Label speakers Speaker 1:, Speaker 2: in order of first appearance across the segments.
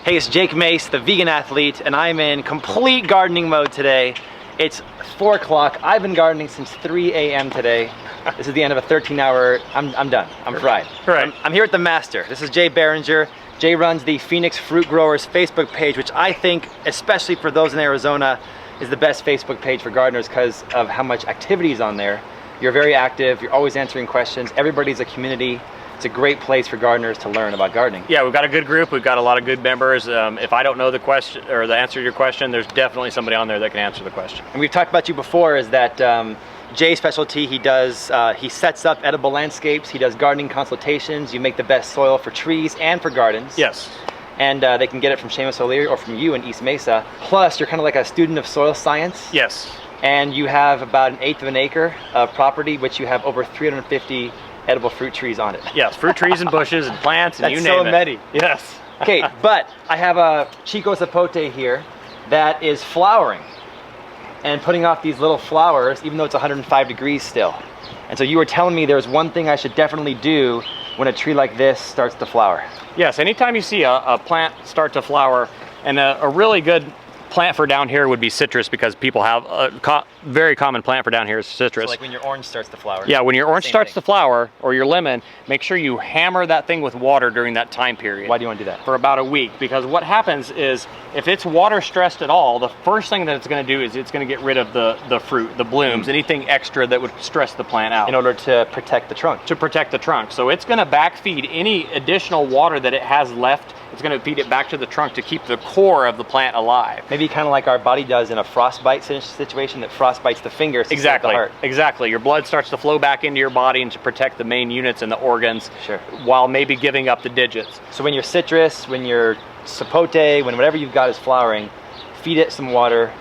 Speaker 1: Hey, it's Jake Mace, the vegan athlete, and I'm in complete gardening mode today. It's 4 o'clock. I've been gardening since 3 a.m. today. This is the end of a 13-hour, I'm done, I'm fried.
Speaker 2: Right.
Speaker 1: I'm here with the master. This is Jay Barringer. Jay runs the Phoenix Fruit Growers Facebook page, which I think, especially for those in Arizona, is the best Facebook page for gardeners because of how much activity is on there. You're very active, you're always answering questions. Everybody's a community. It's a great place for gardeners to learn about gardening.
Speaker 2: Yeah, we've got a good group. We've got a lot of good members. If I don't know the question or the answer to your question, there's definitely somebody on there that can answer the question.
Speaker 1: And we've talked about you before is that Jay's specialty, he sets up edible landscapes, he does gardening consultations, you make the best soil for trees and for gardens.
Speaker 2: Yes.
Speaker 1: And they can get it from Seamus O'Leary or from you in East Mesa. Plus, you're kind of like a student of soil science.
Speaker 2: Yes.
Speaker 1: And you have about 1/8 of an acre of property, which you have over 350 edible fruit trees on it.
Speaker 2: Yes, fruit trees and bushes and plants and you name it.
Speaker 1: That's so many.
Speaker 2: Yes.
Speaker 1: Okay, but I have a Chico Zapote here that is flowering and putting off these little flowers, even though it's 105 degrees still. And so you were telling me there's one thing I should definitely do when a tree like this starts to flower.
Speaker 2: Yes, anytime you see a plant start to flower, and a really good plant for down here would be citrus, because people have a very common plant for down here is citrus.
Speaker 1: So like when your orange starts to flower.
Speaker 2: Yeah, when your orange starts to flower, or your lemon, make sure you hammer that thing with water during that time period.
Speaker 1: Why do you want to do that?
Speaker 2: For about a week, because what happens is if it's water stressed at all, the first thing that it's going to do is it's going to get rid of the fruit, the blooms, anything extra that would stress the plant out.
Speaker 1: In order to protect the trunk.
Speaker 2: To protect the trunk. So it's going to backfeed any additional water that it has left. It's going to feed it back to the trunk to keep the core of the plant alive.
Speaker 1: Maybe kind of like our body does in a frostbite situation, that frostbites the fingers.
Speaker 2: Exactly.
Speaker 1: The heart.
Speaker 2: Exactly. Your blood starts to flow back into your body and to protect the main units and the organs.
Speaker 1: Sure.
Speaker 2: While maybe giving up the digits.
Speaker 1: So when your citrus, when your sapote, when whatever you've got is flowering, feed it some water.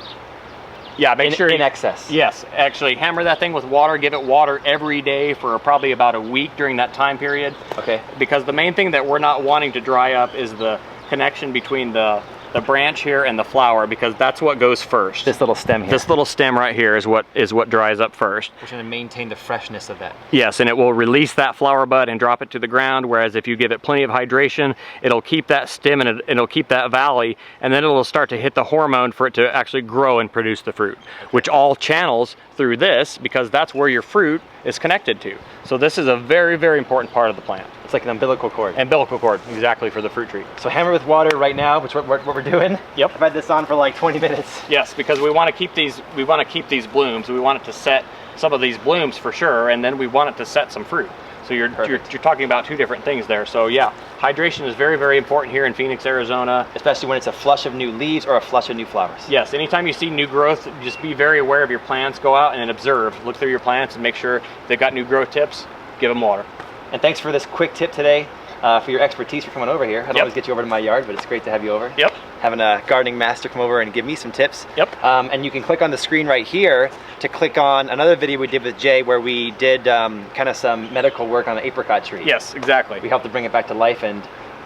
Speaker 2: Yeah, make sure
Speaker 1: in excess.
Speaker 2: Yes, actually hammer that thing with water. Give it water every day for probably about a week during that time period.
Speaker 1: Okay.
Speaker 2: Because the main thing that we're not wanting to dry up is the connection between the branch here and the flower, because that's what goes first.
Speaker 1: This little stem here.
Speaker 2: This little stem right here is what dries up first.
Speaker 1: We're going to maintain the freshness of that.
Speaker 2: Yes, and it will release that flower bud and drop it to the ground, whereas if you give it plenty of hydration, it'll keep that stem and it'll keep that valley, and then it'll start to hit the hormone for it to actually grow and produce the fruit, which all channels through this, because that's where your fruit is connected to. So this is a very, very important part of the plant.
Speaker 1: It's like an umbilical cord.
Speaker 2: Umbilical cord, exactly, for the fruit tree.
Speaker 1: So hammer with water right now, which is what we're doing.
Speaker 2: Yep.
Speaker 1: I've had this on for like 20 minutes.
Speaker 2: Yes, because we want to keep these blooms. We want it to set some of these blooms for sure, and then we want it to set some fruit. So you're talking about two different things there. So yeah, hydration is very, very important here in Phoenix, Arizona.
Speaker 1: Especially when it's a flush of new leaves or a flush of new flowers.
Speaker 2: Yes, anytime you see new growth, just be very aware of your plants. Go out and observe. Look through your plants and make sure they've got new growth tips. Give them water.
Speaker 1: And thanks for this quick tip today, for your expertise for coming over here. I don't always get you over to my yard, but it's great to have you over.
Speaker 2: Yep.
Speaker 1: Having a gardening master come over and give me some tips.
Speaker 2: Yep.
Speaker 1: And you can click on the screen right here to click on another video we did with Jay where we did kind of some medical work on an apricot tree.
Speaker 2: Yes, exactly.
Speaker 1: We helped to bring it back to life, and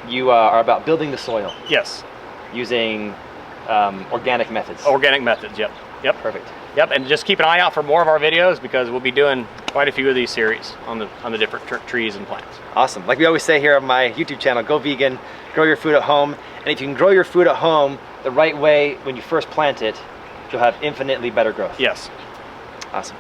Speaker 1: you are about building the soil.
Speaker 2: Yes.
Speaker 1: Using organic methods.
Speaker 2: Organic methods, yep. Yep.
Speaker 1: Perfect.
Speaker 2: Yep, and just keep an eye out for more of our videos, because we'll be doing quite a few of these series on the different trees and plants.
Speaker 1: Awesome. Like we always say here on my YouTube channel, go vegan, grow your food at home. And if you can grow your food at home the right way when you first plant it, you'll have infinitely better growth.
Speaker 2: Yes.
Speaker 1: Awesome.